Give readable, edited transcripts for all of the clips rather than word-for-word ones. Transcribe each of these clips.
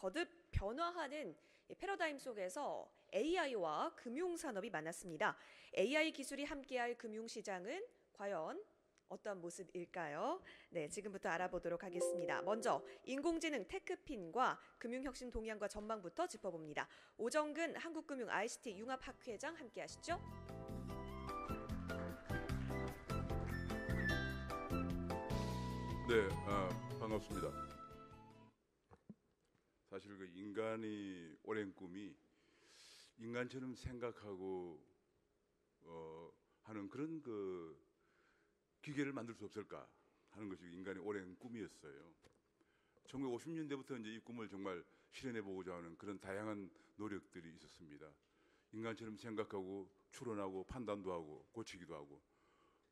거듭 변화하는 이 패러다임 속에서 AI와 금융산업이 만났습니다. AI 기술이 함께할 금융시장은 과연 어떤 모습일까요? 네, 지금부터 알아보도록 하겠습니다. 먼저 인공지능 테크핀과 금융혁신 동향과 전망부터 짚어봅니다. 오정근 한국금융 ICT 융합학회장 함께하시죠. 네, 반갑습니다. 사실 그 인간이 오랜 꿈이 인간처럼 생각하고 하는 그런 그 기계를 만들 수 없을까 하는 것이 인간의 오랜 꿈이었어요. 1950년대부터 이제 이 꿈을 정말 실현해 보고자 하는 그런 다양한 노력들이 있었습니다. 인간처럼 생각하고 추론하고 판단도 하고 고치기도 하고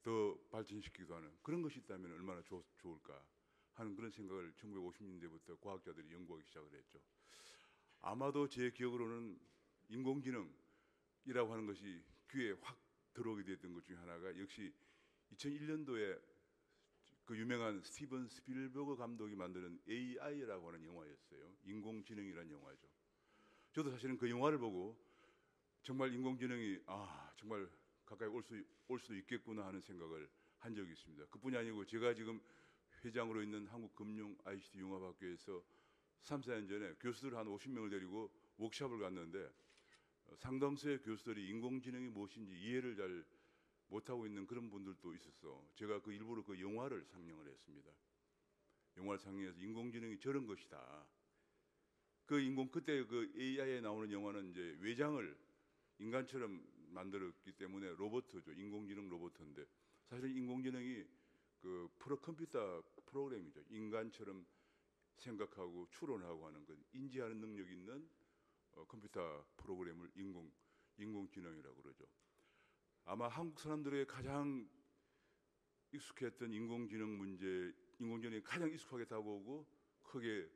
더 발전시키기도 하는 그런 것이 있다면 얼마나 좋을까 하는 그런 생각을 1950년대부터 과학자들이 연구하기 시작을 했죠. 아마도 제 기억으로는 인공지능이라고 하는 것이 귀에 확 들어오게 됐던 것 중에 하나가 역시 2001년도에 그 유명한 스티븐 스필버그 감독이 만드는 AI라고 하는 영화였어요. 인공지능이라는 영화죠. 저도 사실은 그 영화를 보고 정말 인공지능이 정말 가까이 올 수도 있겠구나 하는 생각을 한 적이 있습니다. 그뿐이 아니고 제가 지금 회장으로 있는 한국금융 ICT 융합학교에서 3, 4년 전에 교수들 한 50명을 데리고 워크숍을 갔는데 상당수의 교수들이 인공지능이 무엇인지 이해를 잘 못하고 있는 그런 분들도 있었어. 제가 그 일부러 그 영화를 상영을 했습니다. 영화를 상영해서 인공지능이 저런 것이다. 그때 그 AI에 나오는 영화는 이제 외장을 인간처럼 만들었기 때문에 로봇이죠. 인공지능 로봇인데 사실 인공지능이 그 컴퓨터 프로그램이죠. 인간처럼 생각하고 추론하고 하는 그 인지하는 능력이 있는 컴퓨터 프로그램을 인공지능이라고 그러죠. 아마 한국 사람들의 가장 익숙했던 인공지능 문제, 인공지능이 가장 익숙하게 다가오고 크게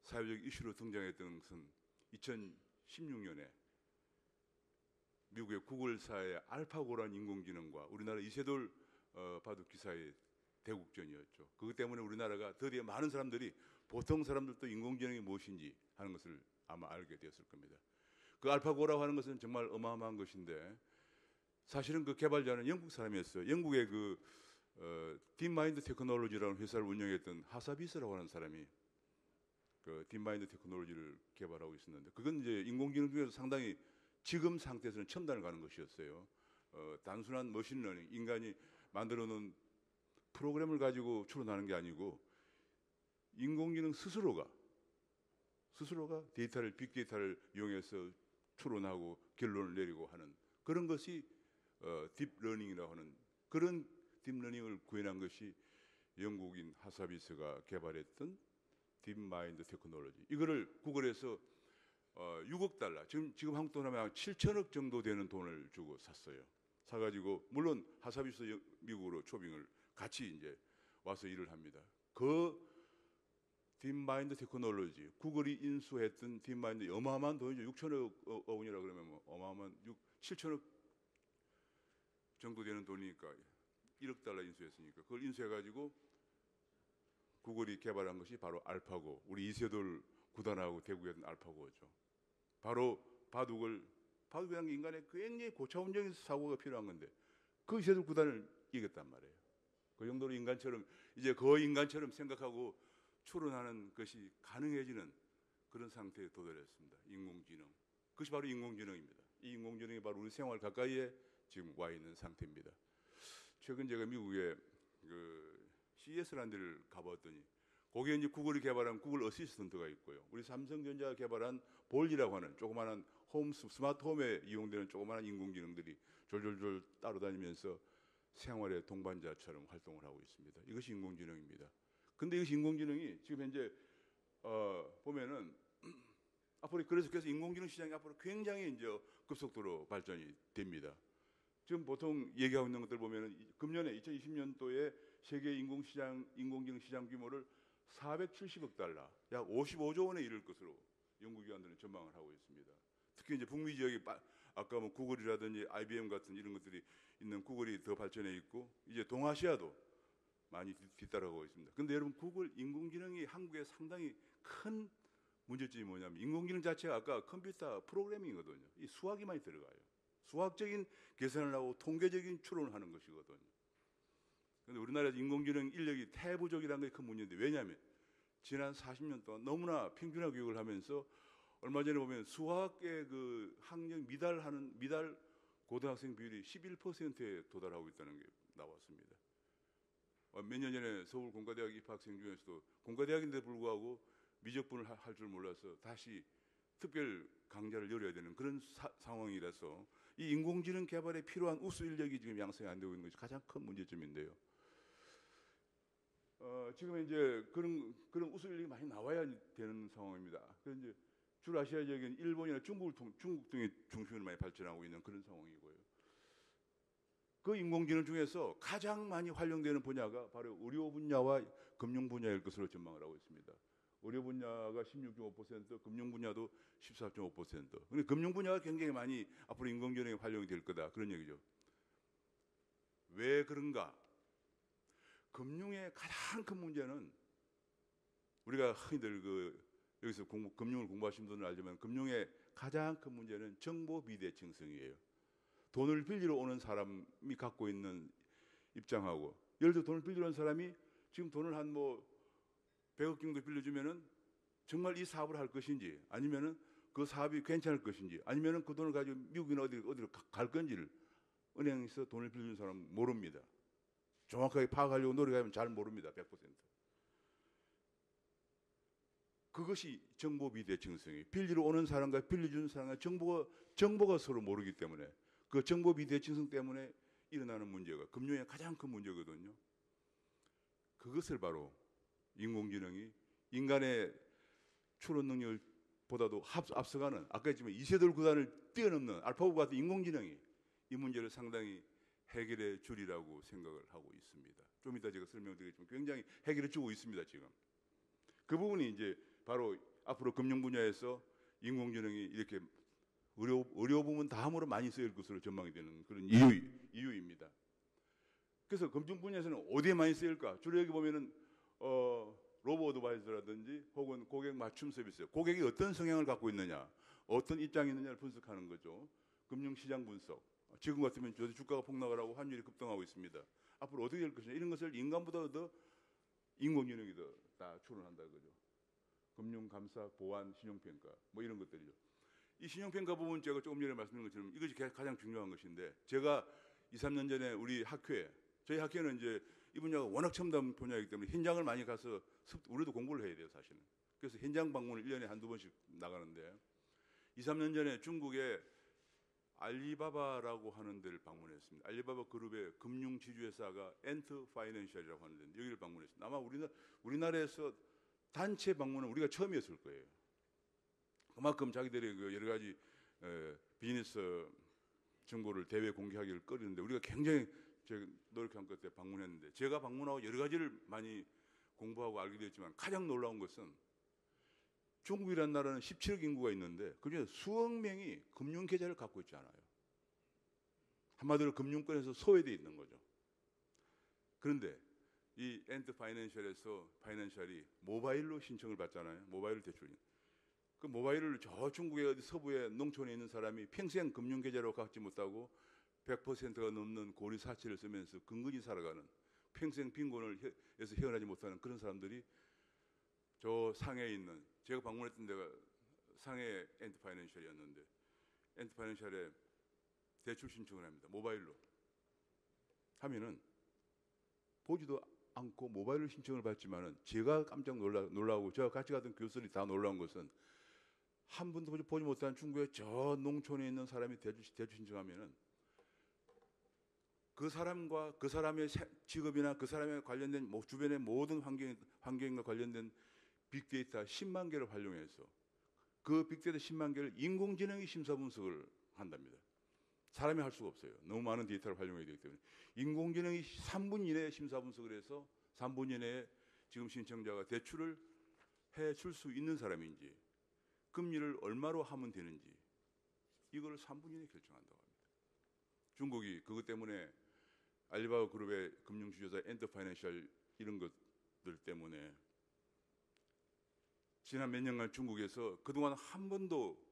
사회적 이슈로 등장했던 것은 2016년에 미국의 구글사의 알파고라는 인공지능과 우리나라 이세돌 바둑 기사의 대국전이었죠. 그것 때문에 우리나라가 드디어 많은 사람들이 보통 사람들도 인공지능이 무엇인지 하는 것을 아마 알게 되었을 겁니다. 그 알파고라고 하는 것은 정말 어마어마한 것인데 사실은 그 개발자는 영국 사람이었어요. 영국의 그 딥마인드 테크놀로지라는 회사를 운영했던 하사비스라고 하는 사람이 그 딥마인드 테크놀로지를 개발하고 있었는데 그건 이제 인공지능 중에서 상당히 지금 상태에서는 첨단을 가는 것이었어요. 단순한 머신러닝, 인간이 만들어 놓은 프로그램을 가지고 추론하는 게 아니고 인공지능 스스로가 데이터를 빅데이터를 이용해서 추론하고 결론을 내리고 하는 그런 것이 딥러닝이라고 하는 그런 딥러닝을 구현한 것이 영국인 하사비스가 개발했던 딥마인드 테크놀로지. 이거를 구글에서 6억 달러, 지금 한국 돈 하면 7천억 정도 되는 돈을 주고 샀어요. 사가지고, 물론 하사비스 미국으로 초빙을 같이 이제 와서 일을 합니다. 그 딥마인드 테크놀로지, 구글이 인수했던 딥마인드 어마어마한 돈이죠. 6천억 원이라 그러면 뭐 어마어마한 7천억 정도 되는 돈이니까 1억 달러 인수했으니까 그걸 인수해가지고 구글이 개발한 것이 바로 알파고, 우리 이세돌 구단하고 대구에 있는 알파고죠. 바로 바둑이라는 게 인간의 굉장히 고차원적인 사고가 필요한 건데 그 이세돌 구단을 이겼단 말이에요. 그 정도로 인간처럼 이제 거의 인간처럼 생각하고 추론하는 것이 가능해지는 그런 상태에 도달했습니다. 인공지능. 그것이 바로 인공지능입니다. 이 인공지능이 바로 우리 생활 가까이에 지금 와 있는 상태입니다. 최근 제가 미국에 그 CES라는 데를 가봤더니 거기에 이제 구글이 개발한 구글 어시스턴트가 있고요. 우리 삼성전자가 개발한 볼이라고 하는 조그마한 스마트 홈에 이용되는 조그마한 인공지능들이 졸졸졸 따라다니면서 생활의 동반자처럼 활동을 하고 있습니다. 이것이 인공지능입니다. 근데 이것이 인공지능이 지금 현재 보면은 앞으로 그래서 인공지능 시장이 앞으로 굉장히 이제 급속도로 발전이 됩니다. 지금 보통 얘기하고 있는 것들 보면은 금년에 2020년도에 세계 인공지능 시장 규모를 470억 달러, 약 55조 원에 이를 것으로 연구기관들은 전망을 하고 있습니다. 특히 이제 북미 지역이 아까 뭐 구글이라든지 IBM 같은 이런 것들이 있는 구글이 더 발전해 있고 이제 동아시아도 많이 뒤따라가고 있습니다. 근데 여러분 구글 인공지능이 한국에 상당히 큰 문제점이 뭐냐면 인공지능 자체가 아까 컴퓨터 프로그래밍이거든요. 이 수학이 많이 들어가요. 수학적인 계산을 하고 통계적인 추론을 하는 것이거든요. 그런데 우리나라에서 인공지능 인력이 태부족이라는 게 큰 문제인데, 왜냐하면 지난 40년 동안 너무나 평준화 교육을 하면서 얼마 전에 보면 수학의 그 학력 미달 고등학생 비율이 11%에 도달하고 있다는 게 나왔습니다. 몇 년 전에 서울 공과대학 입학생 중에서도 공과대학인데 불구하고 미적분을 할 줄 몰라서 다시 특별 강좌를 열어야 되는 그런 상황이라서 이 인공지능 개발에 필요한 우수 인력이 지금 양성이 안 되고 있는 것이 가장 큰 문제점인데요. 지금 이제 그런 우수 인력이 많이 나와야 되는 상황입니다. 그래서 이제 줄아시아 지역인 일본이나 중국 등의 중심으로 많이 발전하고 있는 그런 상황이고요. 그 인공지능 중에서 가장 많이 활용되는 분야가 바로 의료 분야와 금융 분야일 것으로 전망을 하고 있습니다. 의료 분야가 16.5%, 금융 분야도 14.5%. 근데 금융 분야가 굉장히 많이 앞으로 인공지능이 활용이 될 거다, 그런 얘기죠. 왜 그런가? 금융의 가장 큰 문제는 우리가 흔히들 여기서 금융을 공부하신 분들은 알지만 금융의 가장 큰 문제는 정보 비대칭성이에요. 돈을 빌리러 오는 사람이 갖고 있는 입장하고, 예를 들어 돈을 빌리러 온 사람이 지금 돈을 한 100억 정도 빌려주면은 정말 이 사업을 할 것인지, 아니면은 그 사업이 괜찮을 것인지, 아니면은 그 돈을 가지고 미국이나 어디로 갈 건지를 은행에서 돈을 빌려준 사람은 모릅니다. 정확하게 파악하려고 노력하면 잘 모릅니다. 100%. 그것이 정보 비대칭성이에요. 빌리러 오는 사람과 빌려주는 사람과 정보가 서로 모르기 때문에, 그 정보 비대칭성 때문에 일어나는 문제가 금융의 가장 큰 문제거든요. 그것을 바로 인공지능이 인간의 추론 능력보다도 앞서가는, 아까 했지만 이세돌 구단을 뛰어넘는 알파고 같은 인공지능이 이 문제를 상당히 해결해 주리라고 생각을 하고 있습니다. 좀 이따 제가 설명드리겠지만 굉장히 해결해 주고 있습니다. 지금 그 부분이 이제 바로 앞으로 금융 분야에서 인공지능이 이렇게 의료 부문 다음으로 많이 쓰일 것으로 전망이 되는 그런 이유입니다. 그래서 금융 분야에서는 어디에 많이 쓰일까? 주로 여기 보면은 로보 어드바이저라든지 혹은 고객 맞춤 서비스, 고객이 어떤 성향을 갖고 있느냐, 어떤 입장이 있느냐를 분석하는 거죠. 금융시장 분석. 지금 같으면 주가가 폭락을 하고 환율이 급등하고 있습니다. 앞으로 어떻게 될 것이냐, 이런 것을 인간보다 더 인공지능이 다 추론한다 그죠. 금융감사, 보안, 신용평가 이런 것들이죠. 이 신용평가 부분 제가 조금 전에 말씀드린 것처럼 이것이 가장 중요한 것인데, 제가 2, 3년 전에 우리 학교에, 저희 학교는 이제 이 분야가 워낙 첨단 분야이기 때문에 현장을 많이 가서 우리도 공부를 해야 돼요, 사실은. 그래서 현장 방문을 1년에 한두 번씩 나가는데, 2, 3년 전에 중국에 알리바바라고 하는 데를 방문했습니다. 알리바바 그룹의 금융 지주회사가 엔트 파이낸셜이라고 하는 데인데 여기를 방문했습니다. 아마 우리나라에서 단체 방문은 우리가 처음이었을 거예요. 그만큼 자기들의 그 여러 가지 비즈니스 정보를 대외 공개하기를 꺼리는데 우리가 굉장히 노력한 것 때문에 방문했는데, 제가 방문하고 여러 가지를 많이 공부하고 알게 되었지만 가장 놀라운 것은 중국이라는 나라는 17억 인구가 있는데 그중에 수억 명이 금융 계좌를 갖고 있지 않아요. 한마디로 금융권에서 소외되어 있는 거죠. 그런데 이 엔트 파이낸셜에서 파이낸셜이 모바일로 신청을 받잖아요. 모바일 대출. 그 모바일을 저 중국의 어디 서부의 농촌에 있는 사람이 평생 금융 계좌로 갖지 못하고 100%가 넘는 고리 사치를 쓰면서 근근히 살아가는, 평생 빈곤에서 헤어나지 못하는 그런 사람들이 저 상해에 있는, 제가 방문했던 데가 상해 엔트 파이낸셜이었는데 엔트 파이낸셜에 대출 신청을 합니다. 모바일로 하면은 보지도 않고 모바일로 신청을 받지만은 제가 깜짝 놀라고 제가 같이 갔던 교수들이 다 놀라운 것은 한 번도 보지 못한 중국의 저 농촌에 있는 사람이 대출 신청하면은 그 사람과 그 사람의 직업이나 그 사람에 관련된 주변의 모든 환경과 관련된 빅데이터 10만 개를 활용해서 그 빅데이터 10만 개를 인공지능이 심사 분석을 한답니다. 사람이 할 수가 없어요. 너무 많은 데이터를 활용해야 되기 때문에 인공지능이 3분 이내에 심사 분석을 해서 3분 이내에 지금 신청자가 대출을 해줄 수 있는 사람인지, 금리를 얼마로 하면 되는지 이걸 3분 이내에 결정한다고 합니다. 중국이 그것 때문에 알리바바 그룹의 금융주주자 엔터 파이낸셜 이런 것들 때문에 지난 몇 년간 중국에서 그동안 한 번도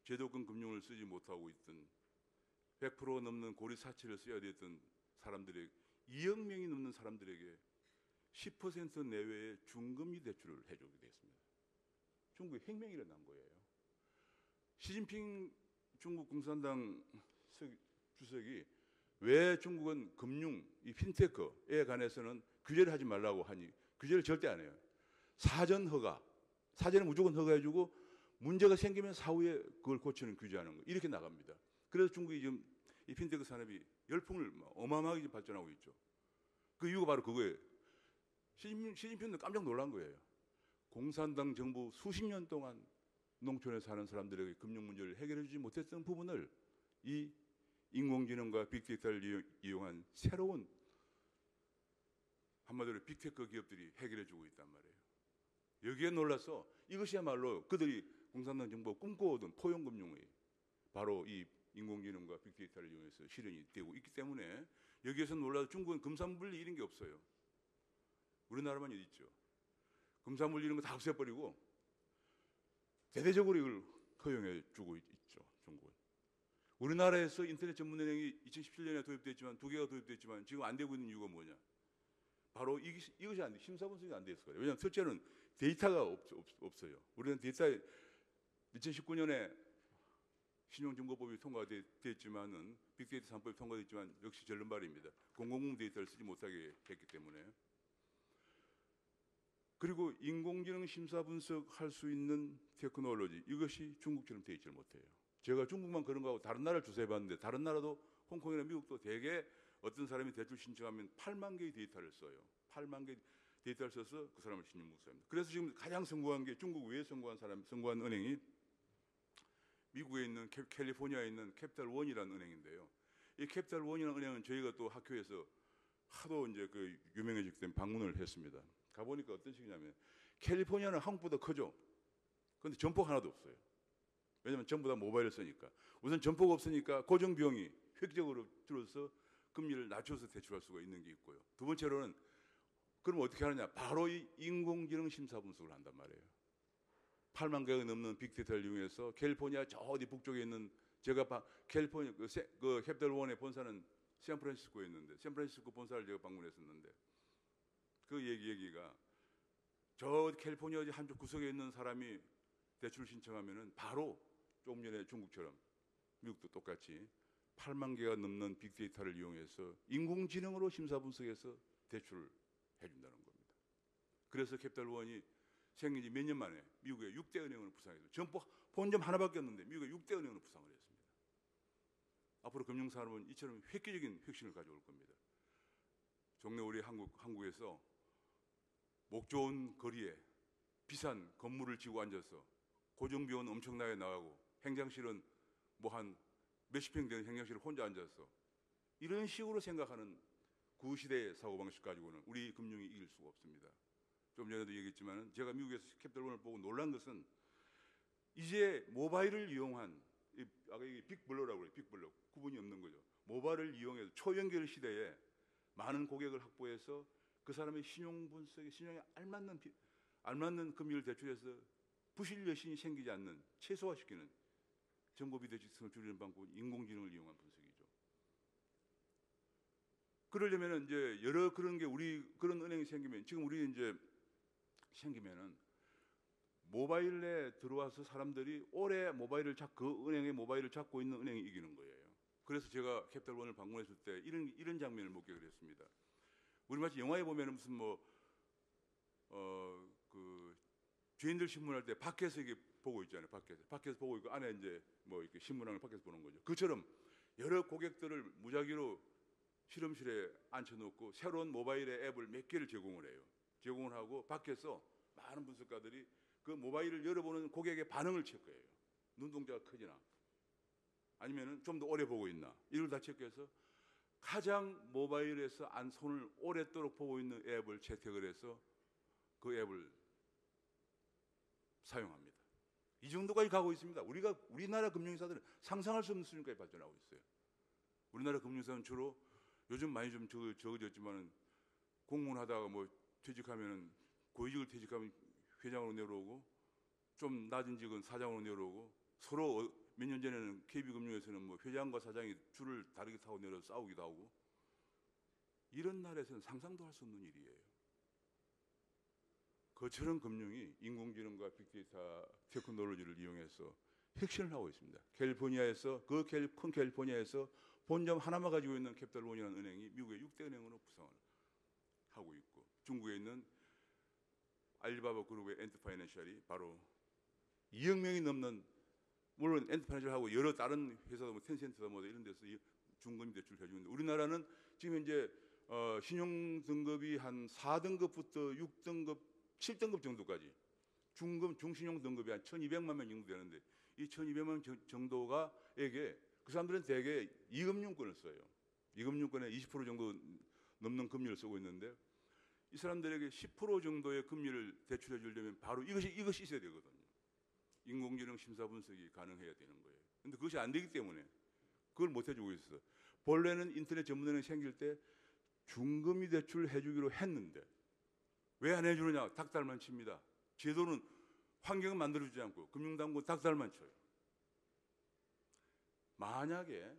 제도권 금융을 쓰지 못하고 있던 100% 넘는 고리 사치를 써야 됐던 사람들에게 2억 명이 넘는 사람들에게 10% 내외의 중금리 대출을 해주게 됐습니다. 중국에 혁명이 일어난 거예요. 시진핑 중국 공산당 주석이 왜 중국은 금융, 이 핀테크에 관해서는 규제를 하지 말라고 하니 규제를 절대 안 해요. 사전 허가, 사전에 무조건 허가해주고 문제가 생기면 사후에 그걸 고치는 규제하는 거 이렇게 나갑니다. 그래서 중국이 지금 이 핀테크 산업이 열풍을 어마어마하게 발전하고 있죠. 그 이유가 바로 그거예요. 시진핑도 깜짝 놀란 거예요. 공산당 정부 수십 년 동안 농촌에 사는 사람들에게 금융 문제를 해결해 주지 못했던 부분을 이 인공지능과 빅데이터를 이용한 새로운 한마디로 빅테크 기업들이 해결해 주고 있단 말이에요. 여기에 놀라서 이것이야말로 그들이 공산당 정부가 꿈꿔오던 포용금융의 바로 이 인공지능과 빅데이터를 이용해서 실현이 되고 있기 때문에 여기에서 놀라서 중국은 금산분리 이런 게 없어요. 우리나라만 여기 있죠. 금산분리 이런 거 다 없애버리고 대대적으로 이걸 허용해 주고 있죠. 중국은. 우리나라에서 인터넷 전문은행이 2017년에 도입됐지만 2개가 도입됐지만 지금 안 되고 있는 이유가 뭐냐? 바로 이것이 안 돼. 심사분석이 안 돼서 그래요. 왜냐하면 첫째는 데이터가 없어요. 우리는 데이터 2019년에 신용정보법이 통과됐지만은 빅데이터 3법이 통과됐지만 역시 절름발입니다. 공공공 데이터를 쓰지 못하게 했기 때문에. 그리고 인공지능 심사 분석할 수 있는 테크놀로지 이것이 중국처럼 되어 있지 못해요. 제가 중국만 그런 거하고 다른 나라를 조사해봤는데 다른 나라도 홍콩이나 미국도 대개 어떤 사람이 대출 신청하면 8만 개의 데이터를 써요. 8만 개의 데이터를 써서 그 사람을 신용분석합니다. 그래서 지금 가장 성공한 게 중국 외에 성공한 은행이 미국에 있는 캘리포니아에 있는 캐피탈 원이라는 은행인데요. 이 캐피탈 원이라는 은행은 저희가 또 학교에서 하도 이제 그 유명해지기 때문에 방문을 했습니다. 가보니까 어떤 식이냐면 캘리포니아는 한국보다 크죠. 그런데 점포가 하나도 없어요. 왜냐하면 전부 다 모바일을 쓰니까. 우선 점포가 없으니까 고정 비용이 획기적으로 줄어서 금리를 낮춰서 대출할 수가 있는 게 있고요. 두 번째로는 그럼 어떻게 하느냐? 바로 이 인공지능 심사 분석을 한단 말이에요. 8만 개가 넘는 빅데이터를 이용해서 캘리포니아 저 어디 북쪽에 있는 제가 캘리포니아 그 캐피탈 원의 본사는 샌프란시스코에 있는데 샌프란시스코 본사를 제가 방문했었는데 그 얘기가 저 캘리포니아 한쪽 구석에 있는 사람이 대출 신청하면은 바로 조금 전에 중국처럼 미국도 똑같이 8만 개가 넘는 빅데이터를 이용해서 인공지능으로 심사 분석해서 대출을 해준다는 겁니다. 그래서 캐피탈 원이 생긴 지 몇 년 만에 미국의 6대 은행을 부상해서 점포 본점 하나밖에 없는데 미국의 6대 은행을 부상을 했습니다. 앞으로 금융산업은 이처럼 획기적인 혁신을 가져올 겁니다. 종래 우리 한국에서 목 좋은 거리에 비싼 건물을 지고 앉아서 고정비용은 엄청나게 나가고 행장실은 뭐 한 몇십 평 되는 행장실을 혼자 앉아서 이런 식으로 생각하는 구시대의 사고방식 가지고는 우리 금융이 이길 수가 없습니다. 좀 전에도 얘기했지만 제가 미국에서 캐피탈원을 보고 놀란 것은 이제 모바일을 이용한 아까 이게 빅블러라고 그래요. 빅블러 구분이 없는 거죠. 모바일을 이용해서 초연결 시대에 많은 고객을 확보해서 그 사람의 신용 분석에 신용에 알맞는 금리를 대출해서 부실 여신이 생기지 않는 최소화시키는 정보비 대출성을 줄이는 방법은 인공지능을 이용한 분석이죠. 그러려면 이제 여러 그런 게 우리 그런 은행이 생기면 지금 우리 이제 생기면은 모바일에 들어와서 사람들이 오래 모바일을 그 은행의 모바일을 잡고 있는 은행이 이기는 거예요. 그래서 제가 캐피탈원을 방문했을 때 이런 장면을 목격을 했습니다. 우리 마치 영화에 보면은 무슨 그 죄인들 신문할 때 밖에서 이게 보고 있잖아요. 밖에서 보고 있고 안에 이제 뭐 이렇게 신문하는 밖에서 보는 거죠. 그처럼 여러 고객들을 무작위로 실험실에 앉혀놓고 새로운 모바일의 앱을 몇 개를 제공을 해요. 제공을 하고 밖에서 많은 분석가들이 그 모바일을 열어보는 고객의 반응을 체크해요. 눈동자가 크지나 아니면은 좀 더 오래 보고 있나 이걸 다 체크해서 가장 모바일에서 손을 오랫도록 보고 있는 앱을 채택을 해서 그 앱을 사용합니다. 이 정도까지 가고 있습니다. 우리나라 금융회사들은 상상할 수 없는 수준까지 발전하고 있어요. 우리나라 금융회사는 주로 요즘 많이 좀 적어졌지만은 공무원 하다가 뭐 퇴직하면은 고위직을 퇴직하면 회장으로 내려오고 좀 낮은 직은 사장으로 내려오고 서로 몇 년 전에는 KB금융에서는 뭐 회장과 사장이 줄을 다르게 타고 내려 싸우기도 하고 이런 나라에서는 상상도 할 수 없는 일이에요. 그처럼 금융이 인공지능과 빅데이터 테크놀로지를 이용해서 혁신을 하고 있습니다. 캘리포니아에서 큰 캘리포니아에서 본점 하나만 가지고 있는 캐피탈원이라는 은행이 미국의 6대 은행으로 부상을 하고 있고 중국에 있는 알리바바 그룹의 엔터파이낸셜이 바로 2억 명이 넘는 물론 엔터파이낸셜하고 여러 다른 회사도 뭐 텐센트다 뭐 이런 데서 중금 대출을 해주는데 우리나라는 지금 현재 신용 등급이 한 4등급부터 6등급, 7등급 정도까지 중금, 중신용 등급이 한 1,200만 명 정도 되는데 이 1,200만 명 정도가에게 그 사람들은 대개 이금융권을 써요. 이금융권에 20% 정도 넘는 금리를 쓰고 있는데 이 사람들에게 10% 정도의 금리를 대출해 주려면 바로 이것이 있어야 되거든요. 인공지능 심사 분석이 가능해야 되는 거예요. 근데 그것이 안 되기 때문에 그걸 못 해주고 있어. 본래는 인터넷 전문은행이 생길 때 중금리 대출을 해주기로 했는데 왜 안 해주느냐? 닭달만 칩니다. 제도는 환경을 만들어주지 않고 금융당국은 닭달만 쳐요. 만약에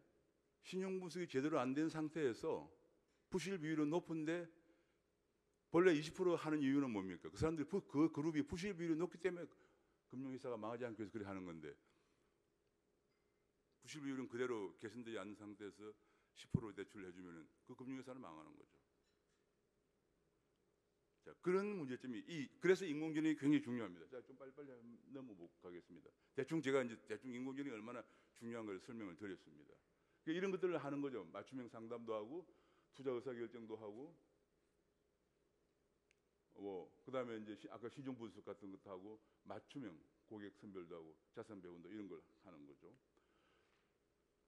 신용분석이 제대로 안 된 상태에서 부실 비율은 높은데 본래 20% 하는 이유는 뭡니까? 그 사람들이 그 그룹이 부실 비율이 높기 때문에 금융회사가 망하지 않기 위해서 그렇게 하는 건데 부실 비율은 그대로 개선되지 않는 상태에서 10% 대출을 해주면 그 금융회사는 망하는 거죠. 자, 그런 문제점이 그래서 인공지능이 굉장히 중요합니다. 자, 좀 빨리빨리 넘어가겠습니다. 대충 제가 이제 인공지능이 얼마나 중요한 걸 설명을 드렸습니다. 이런 것들을 하는 거죠. 맞춤형 상담도 하고 투자 의사 결정도 하고 그다음에 이제 아까 시중 분석 같은 것도 하고 맞춤형 고객 선별도 하고 자산 배분도 이런 걸 하는 거죠.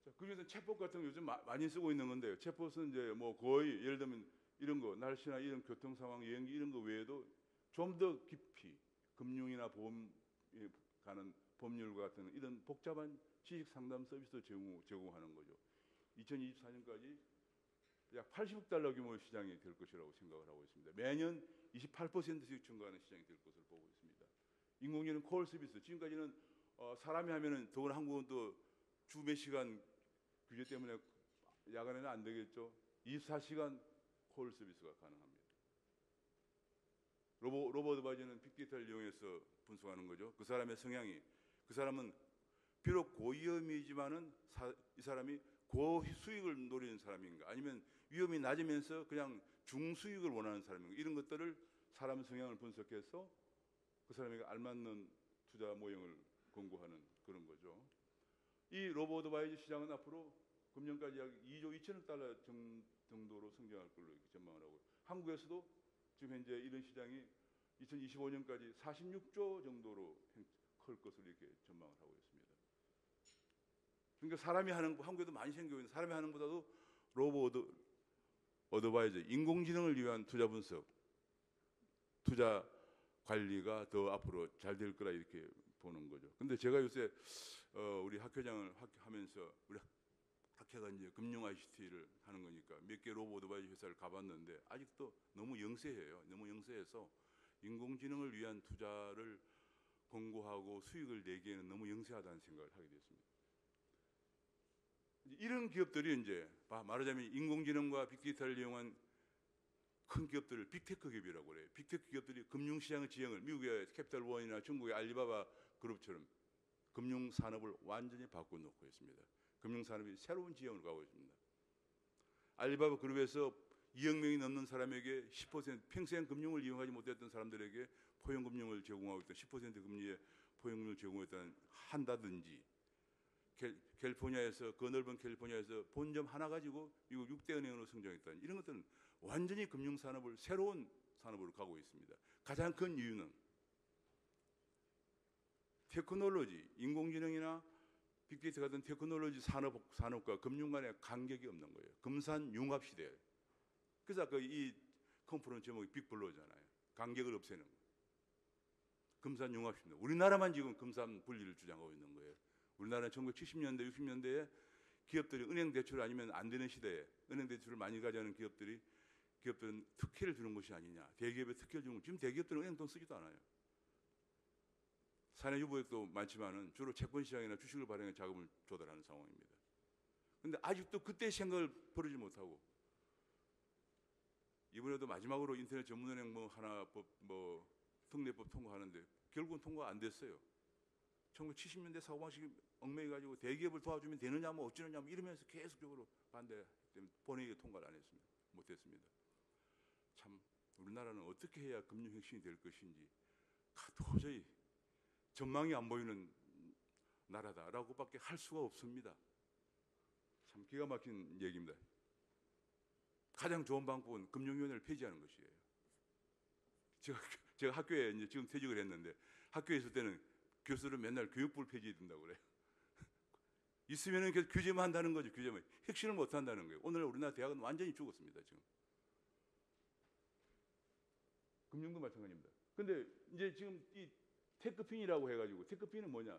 자, 그중에서 챗봇 같은 거 요즘 많이 쓰고 있는 건데요. 챗봇은 이제 뭐 거의 예를 들면 이런 거 날씨나 이런 교통 상황, 여행기 이런 거 외에도 좀 더 깊이 금융이나 보험에 가는 법률과 같은 이런 복잡한 지식 상담 서비스도 제공하는 거죠. 2024년까지 약 80억 달러 규모의 시장이 될 것이라고 생각을 하고 있습니다. 매년 28%씩 증가하는 시장이 될 것을 보고 있습니다. 인공지능 콜 서비스 지금까지는 사람이 하면은 더구나 한국은 또 주 몇 시간 규제 때문에 야간에는 안 되겠죠. 24시간 콜 서비스가 가능합니다. 로봇 어드바이저는 빅데이터를 이용해서 분석하는 거죠. 그 사람의 성향이 그 사람은 비록 고위험이지만은 이 사람이 고수익을 노리는 사람인가 아니면 위험이 낮으면서 그냥 중수익을 원하는 사람인가 이런 것들을 사람 성향을 분석해서 그 사람에게 알맞는 투자 모형을 권고하는 그런 거죠. 이 로봇 어드바이저 시장은 앞으로 금년까지 약 2조 2천억 달러 정도로 성장할 걸로 이렇게 전망을 하고 한국에서도 지금 현재 이런 시장이 2025년까지 46조 정도로 클 것으로 이렇게 전망을 하고 있습니다. 그러니까 사람이 하는 한국에도 많이 생기고 있는 사람이 하는 것보다도 로봇 어드바이저 인공지능을 위한 투자 분석, 투자 관리가 더 앞으로 잘 될 거라 이렇게 보는 거죠. 근데 제가 요새 우리 학회장을 하면서 우리 학회가 이제 금융 ICT를 하는 거니까 몇 개 로봇 어드바이저 회사를 가봤는데 아직도 너무 영세해요. 너무 영세해서 인공지능을 위한 투자를 권고하고 수익을 내기에는 너무 영세하다는 생각을 하게 됐습니다. 이런 기업들이 이제 말하자면 인공지능과 빅데이터를 이용한 큰 기업들을 빅테크 기업이라고 그래요. 빅테크 기업들이 금융시장의 지형을 미국의 캐피탈원이나 중국의 알리바바 그룹처럼 금융산업을 완전히 바꿔놓고 있습니다. 금융산업이 새로운 지형으로 가고 있습니다. 알리바바 그룹에서 2억 명이 넘는 사람에게 10% 평생 금융을 이용하지 못했던 사람들에게 포용금융을 제공하고 있던 10% 금리의 포용금융을 한다든지 캘리포니아에서 그 넓은 캘리포니아에서 본점 하나 가지고 미국 6대 은행으로 성장했다는 이런 것들은 완전히 금융산업을 새로운 산업으로 가고 있습니다. 가장 큰 이유는 테크놀로지, 인공지능이나 빅데이터 같은 테크놀로지 산업과 금융 간의 간격이 없는 거예요. 금산융합 시대. 그래서 아까 이 컨퍼런스 제목이 빅블로잖아요. 간격을 없애는 거. 금산융합 시대. 우리나라만 지금 금산 분리를 주장하고 있는 거예요. 우리나라는 1970년대, 60년대에 기업들이 은행 대출 아니면 안 되는 시대에 은행 대출을 많이 가져가는 기업들은 특혜를 주는 것이 아니냐. 대기업에 특혜를 주는 것. 지금 대기업들은 은행 돈 쓰지도 않아요. 사내 유보액도 많지만은 주로 채권 시장이나 주식을 발행해 자금을 조달하는 상황입니다. 근데 아직도 그때 생각을 버리지 못하고 이번에도 마지막으로 인터넷 전문은행 뭐 하나 뭐 특례법 통과하는데 결국은 통과 안 됐어요. 1970년대 사고방식이 얽매여 가지고 대기업을 도와주면 되느냐 뭐 어찌느냐 뭐 이러면서 계속적으로 반대 때문에 본회의에 통과를 안 했습니다. 못했습니다. 참 우리나라는 어떻게 해야 금융혁신이 될 것인지 도저히 전망이 안 보이는 나라다라고밖에 할 수가 없습니다. 참 기가 막힌 얘기입니다. 가장 좋은 방법은 금융위원회를 폐지하는 것이에요. 제가 학교에 이제 지금 퇴직을 했는데 학교에 있을 때는 교수들은 맨날 교육부를 폐지해야 된다고 그래요. 있으면은 계속 규제만 한다는 거죠. 규제만. 혁신을 못 한다는 거예요. 오늘 우리나라 대학은 완전히 죽었습니다. 지금. 금융도 마찬가지입니다. 근데 이제 지금 이 테크핀이라고 해가지고 테크핀은 뭐냐?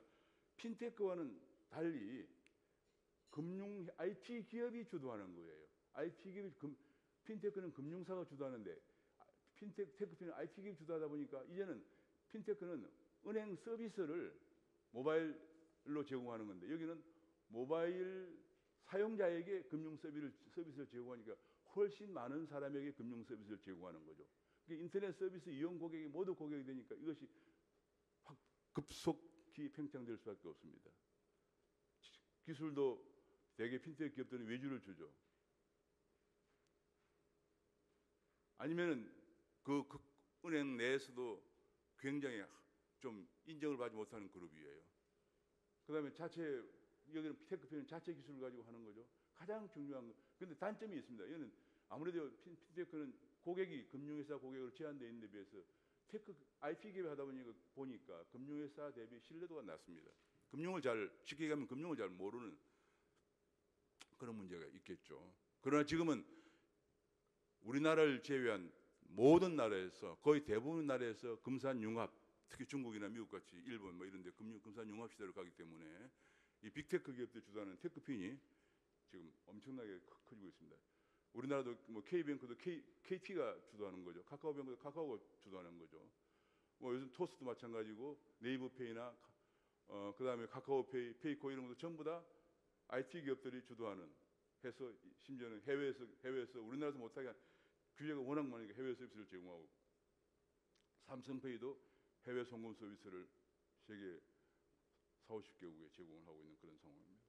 핀테크와는 달리 금융 IT 기업이 주도하는 거예요. IT 기업이 핀테크는 금융사가 주도하는데 테크핀은 IT 기업이 주도하다 보니까 이제는 핀테크는 은행 서비스를 모바일로 제공하는 건데 여기는 모바일 사용자에게 금융 서비스를 제공하니까 훨씬 많은 사람에게 금융 서비스를 제공하는 거죠. 인터넷 서비스 이용 고객이 모두 고객이 되니까 이것이 확 급속히 팽창될 수밖에 없습니다. 기술도 대개 핀테크 기업들은 외주를 주죠. 아니면은 그 은행 내에서도 굉장히 좀 인정을 받지 못하는 그룹이에요. 그다음에 여기는 테크핀은 자체 기술을 가지고 하는 거죠. 가장 중요한 거. 근데 단점이 있습니다. 이거는 아무래도 핀테크는 고객이 금융회사 고객으로 제한되어 있는 데 비해서 IT 기업이 하다 보니까 금융회사 대비 신뢰도가 낮습니다. 쉽게 얘기하면 금융을 잘 모르는 그런 문제가 있겠죠. 그러나 지금은 우리나라를 제외한 모든 나라에서 거의 대부분 나라에서 금산융합, 특히 중국이나 미국 같이 일본 뭐 이런 데 금산융합 시대로 가기 때문에 이 빅테크 기업들 주도하는 테크핀이 지금 엄청나게 커지고 있습니다. 우리나라도 뭐 K뱅크도 KT가 주도하는 거죠. 카카오뱅크도 카카오가 주도하는 거죠. 뭐 요즘 토스도 마찬가지고 네이버페이나 그다음에 카카오페이, 페이코 이런 것도 전부 다 IT 기업들이 주도하는 해서 심지어는 해외에서 우리나라에서 못하게 한 규제가 워낙 많으니까 해외 서비스를 제공하고 삼성페이도 해외 송금 서비스를 세계 40-50개국에 제공을 하고 있는 그런 상황입니다.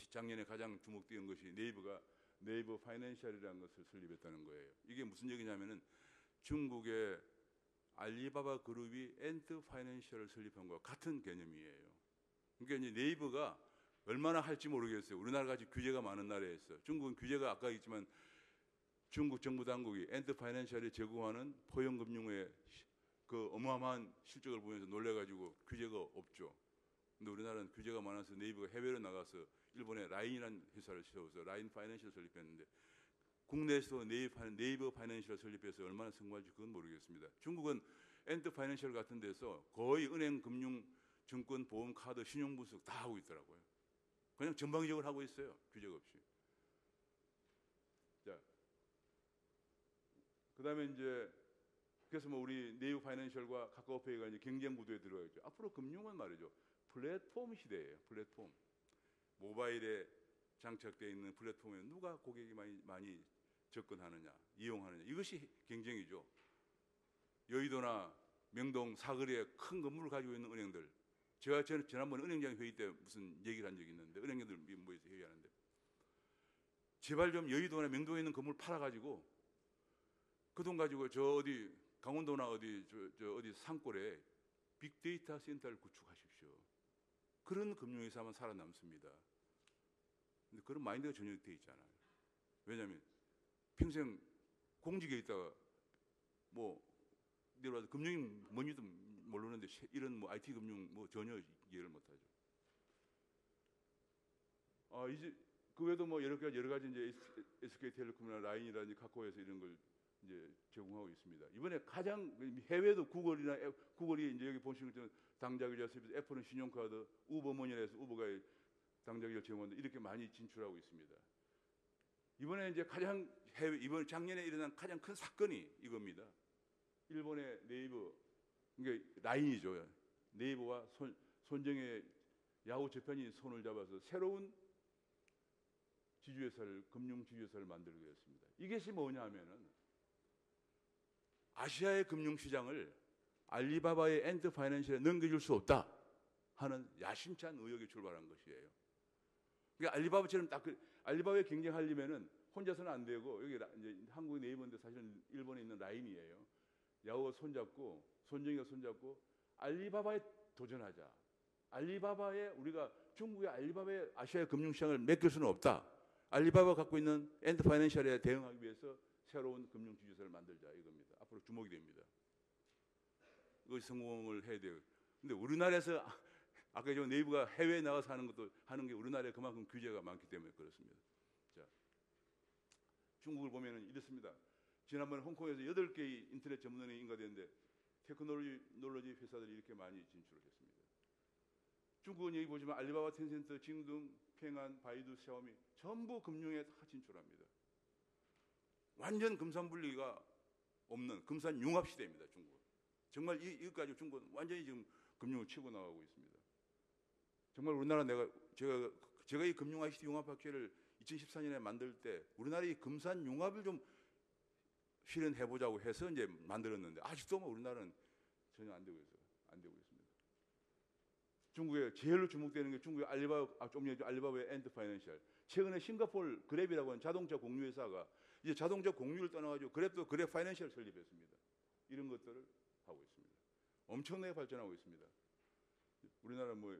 작년에 가장 주목되는 것이 네이버 파이낸셜이라는 것을 설립했다는 거예요. 이게 무슨 얘기냐면은 중국의 알리바바 그룹이 엔트 파이낸셜을 설립한 것과 같은 개념이에요. 그러니까 이제 네이버가 얼마나 할지 모르겠어요. 우리나라 같이 규제가 많은 나라에서 중국은 규제가 아까 있지만 중국 정부 당국이 엔트 파이낸셜이 제공하는 포용금융의 그 어마어마한 실적을 보면서 놀래가지고 규제가 없죠. 근데 우리나라는 규제가 많아서 네이버가 해외로 나가서 일본의 라인이라는 회사를 세워서 라인 파이낸셜을 설립했는데 국내에서 네이버 파이낸셜을 설립해서 얼마나 성공할지 그건 모르겠습니다. 중국은 엔트 파이낸셜 같은 데서 거의 은행, 금융, 증권, 보험, 카드, 신용분석 다 하고 있더라고요. 그냥 전방위적으로 하고 있어요. 규제가 없이. 자, 그다음에 이제 그래서 뭐 우리 네이버 파이낸셜과 카카오페이가 이제 경쟁 구도에 들어가 있죠. 앞으로 금융은 말이죠. 플랫폼 시대예요. 플랫폼. 모바일에 장착되어 있는 플랫폼에 누가 고객이 많이 접근하느냐, 이용하느냐. 이것이 경쟁이죠. 여의도나 명동 사거리에 큰 건물을 가지고 있는 은행들. 제가 지난번 은행장 회의 때 무슨 얘기를 한 적이 있는데 은행들 모여서 회의하는데 제발 좀 여의도나 명동에 있는 건물 팔아가지고 그 돈 가지고 저 어디 강원도나 어디 산골에 빅데이터 센터를 구축하십시오. 그런 금융회사만 살아남습니다. 근데 그런 마인드가 전혀 돼 있잖아요. 왜냐하면 평생 공직에 있다가 뭐 예를 들어서 금융이 뭔지도 모르는데 이런 뭐 IT 금융 뭐 전혀 이해를 못하죠. 이제 그 외에도 뭐 여러 가지 이제 SK텔레콤이나 라인이라든지 카카오에서 이런 걸 이제 제공하고 있습니다. 이번에 가장 해외도 구글이 이제 여기 보시는 것처럼 당좌결제 서비스, 애플은 신용카드, 우버머니에서 우버가 당좌결제 제공하는데 이렇게 많이 진출하고 있습니다. 이번에 이제 이번 작년에 일어난 가장 큰 사건이 이겁니다. 일본의 네이버 이게 라인이죠. 네이버와 손정의 야후 재편이 손을 잡아서 새로운 지주회사를, 금융 지주회사를 만들게 되었습니다. 이것이 뭐냐 하면은 아시아의 금융시장을 알리바바의 엔드 파이낸셜에 넘겨줄 수 없다 하는 야심찬 의욕이 출발한 것이에요. 그러니까 알리바바처럼 알리바바에 경쟁하려면은 혼자서는 안 되고, 여기 이제 한국 네이버인데 사실은 일본에 있는 라인이에요. 야후가 손잡고, 손정이가 손잡고 알리바바에 도전하자. 우리가 중국의 알리바바의 아시아의 금융시장을 맡길 수는 없다. 알리바바가 갖고 있는 엔드 파이낸셜에 대응하기 위해서 새로운 금융 지주사를 만들자 이겁니다. 앞으로 주목이 됩니다. 이것이 성공을 해야 돼요. 근데 우리나라에서 아까 저 네이버가 해외에 나가서 하는 게 우리나라에 그만큼 규제가 많기 때문에 그렇습니다. 자, 중국을 보면은 이렇습니다. 지난번에 홍콩에서 8개의 인터넷 전문원이 인가됐는데 테크놀로지 회사들이 이렇게 많이 진출을 했습니다. 중국은 여기 보시면 알리바바, 텐센트, 징둥, 팽안, 바이두, 샤오미 전부 금융에 다 진출합니다. 완전 금산분리가 없는 금산융합 시대입니다. 중국은. 정말 이것까지 중국은 완전히 지금 금융을 치고 나가고 있습니다. 정말 우리나라 제가 이 금융 ICT 융합학회를 2014년에 만들 때 우리나라 이 금산융합을 좀 실현해보자고 해서 이제 만들었는데 아직도 뭐 우리나라는 전혀 안 되고 있습니다. 중국에 제일로 주목되는 게 중국의 알리바바의 엔드 파이낸셜. 최근에 싱가포르 그랩이라고 하는 자동차 공유회사가 이제 자동차 공유를 떠나가지고 그랩도 그랩 파이낸셜 설립했습니다. 이런 것들을 하고 있습니다. 엄청나게 발전하고 있습니다. 우리나라 뭐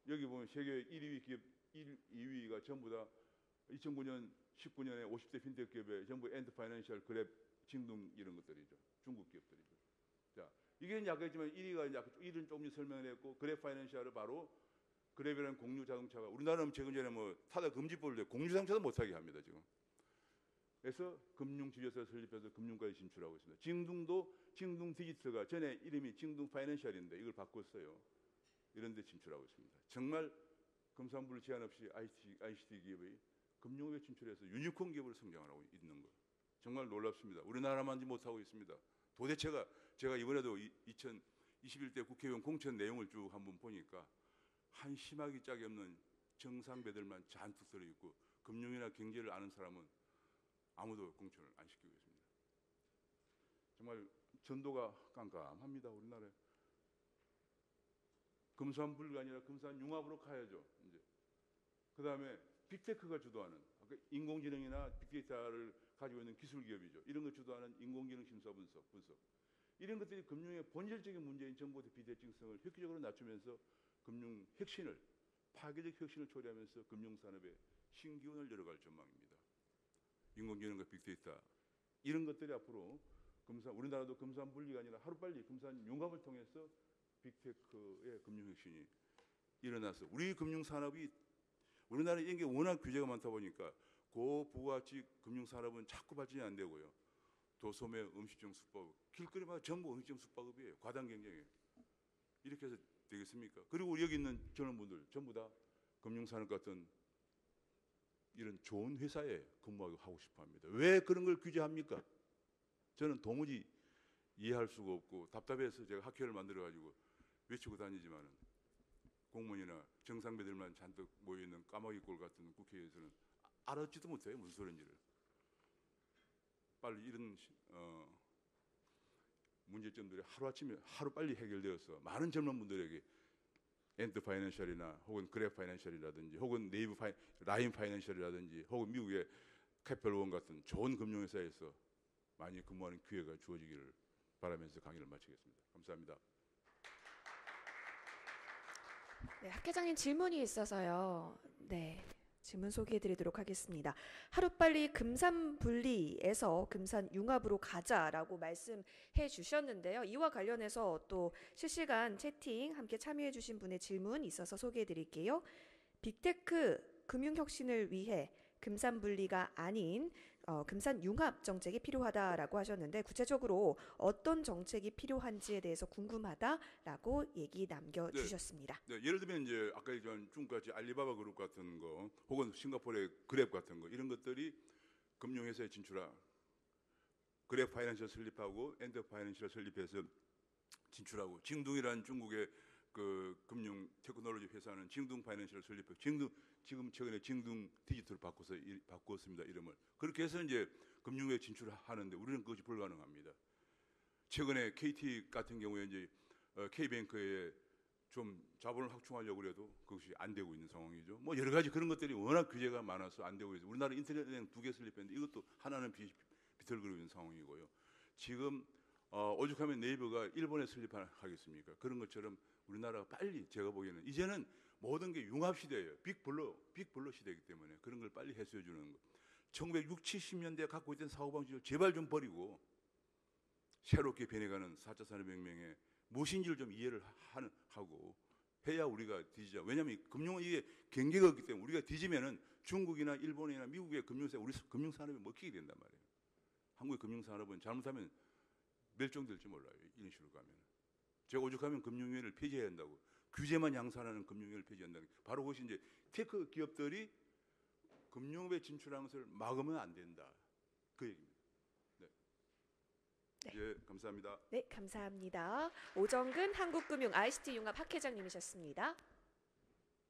여기 보면 세계 1위 기업 2위가 전부 다 2009년 19년에 50대 핀테크 기업에 전부 엔드 파이낸셜, 그랩, 징둥 이런 것들이죠. 중국 기업들이죠. 자, 이게 이제 아까 했지만 1위는 조금 설명을 했고, 그랩 파이낸셜을 바로 그랩이라는 공유 자동차가 우리나라는 최근 전에 뭐 타다 금지법을 내 공유 자동차도 못하게 합니다 지금. 그래서 금융 지주회사를 설립해서 금융까지 진출하고 있습니다. 징둥 디지털가 전에 이름이 징둥 파이낸셜인데 이걸 바꿨어요. 이런 데 진출하고 있습니다. 정말 금산불 제한 없이 ICT 기업의 금융업에 진출해서 유니콘 기업으로 성장을 하고 있는 거 정말 놀랍습니다. 우리나라만 못하고 있습니다. 도대체가 제가 이번에도 2021대 국회의원 공천 내용을 쭉 한번 보니까 한심하기 짝이 없는 정상배들만 잔뜩 들어있고 금융이나 경제를 아는 사람은 아무도 공천을 안 시키고 있습니다. 정말 전도가 깜깜합니다. 우리나라에. 금산불가 아니라 금산융합으로 가야죠. 이제 그 다음에 빅테크가 주도하는 인공지능이나 빅데이터를 가지고 있는 기술 기업이죠. 이런 걸 주도하는 인공지능 심사 분석 이런 것들이 금융의 본질적인 문제인 정보대 비대칭성을 획기적으로 낮추면서 금융 혁신을 파괴적 혁신을 초래하면서 금융산업에 신기운을 열어갈 전망입니다. 인공지능과 빅데이터 이런 것들이 앞으로 우리나라도 금산분리가 아니라 하루빨리 금산융합을 통해서 빅테크의 금융혁신이 일어나서 우리 금융산업이 우리나라에 이런 게 워낙 규제가 많다 보니까 고부가가치 금융산업은 자꾸 발전이 안 되고요. 도소매 음식점 숙박 길거리마다 전부 음식점 숙박업이에요. 과당 경쟁이에요. 이렇게 해서 되겠습니까? 그리고 여기 있는 젊은 분들 전부 다 금융산업 같은 이런 좋은 회사에 근무하고 싶어 합니다. 왜 그런 걸 규제합니까? 저는 도무지 이해할 수가 없고 답답해서 제가 학회를 만들어가지고 외치고 다니지만은 공무원이나 정상배들만 잔뜩 모여있는 까마귀꼴 같은 국회에서는 알아듣지도 못해요. 무슨 소리인지를. 빨리 이런 문제점들이 하루빨리 해결되어서 많은 젊은 분들에게 엔드 파이낸셜이나 혹은 그랩 파이낸셜이라든지 혹은 라인 파이낸셜이라든지 혹은 미국의 캐펠원 같은 좋은 금융회사에서 많이 근무하는 기회가 주어지기를 바라면서 강의를 마치겠습니다. 감사합니다. 네, 학회장님 질문이 있어서요. 네, 질문 소개해드리도록 하겠습니다. 하루빨리 금산분리에서 금산융합으로 가자라고 말씀해 주셨는데요. 이와 관련해서 또 실시간 채팅 함께 참여해 주신 분의 질문 있어서 소개해드릴게요. 빅테크 금융혁신을 위해 금산분리가 아닌 금산융합 정책이 필요하다라고 하셨는데 구체적으로 어떤 정책이 필요한지에 대해서 궁금하다라고 얘기 남겨주셨습니다. 네, 예를 들면 이제 아까 얘기한 중국같이 알리바바 그룹 같은 거 혹은 싱가포르의 그랩 같은 거 이런 것들이 금융회사에 진출한 그랩 파이낸셜 설립하고 엔드 파이낸셜 설립해서 진출하고 징둥이라는 중국의 그 금융 테크놀로지 회사는 징둥 파이낸셜을 설립했고 지금 최근에 징둥 디지털을 바꿨습니다 이름을. 그렇게 해서 이제 금융에 진출하는데 우리는 그것이 불가능합니다. 최근에 KT 같은 경우에 이제 K뱅크에 좀 자본을 확충하려고 해도 그것이 안 되고 있는 상황이죠. 뭐 여러 가지 그런 것들이 워낙 규제가 많아서 안 되고 있어요. 우리나라 인터넷은행 2개 설립했는데 이것도 하나는 비틀거리고 있는 상황이고요. 지금 오죽하면 네이버가 일본에 설립하겠습니까? 그런 것처럼 우리나라가 빨리 제가 보기에는 이제는 모든 게 융합 시대예요. 빅블러 시대이기 때문에 그런 걸 빨리 해소해 주는 것. 1960, 70년대에 갖고 있던 사고방식을 제발 좀 버리고 새롭게 변해가는 4차 산업혁명에 무엇인지를 좀 이해를 하고 해야 우리가 뒤지자. 왜냐하면 금융은 이게 경계가 없기 때문에 우리가 뒤지면은 중국이나 일본이나 미국의 우리 금융산업이 먹히게 된단 말이에요. 한국의 금융산업은 잘못하면 멸종될지 몰라요. 이런 식으로 가면. 제가 오죽하면 금융위원회를 폐지해야 한다고. 규제만 양산하는 금융위원회를 폐지한다는 게 바로 그것이 이제 테크 기업들이 금융업에 진출하는 것을 막으면 안 된다. 그 얘기입니다. 네. 네. 예, 감사합니다. 네, 감사합니다. 오정근 한국금융 ICT 융합 학회장님이셨습니다.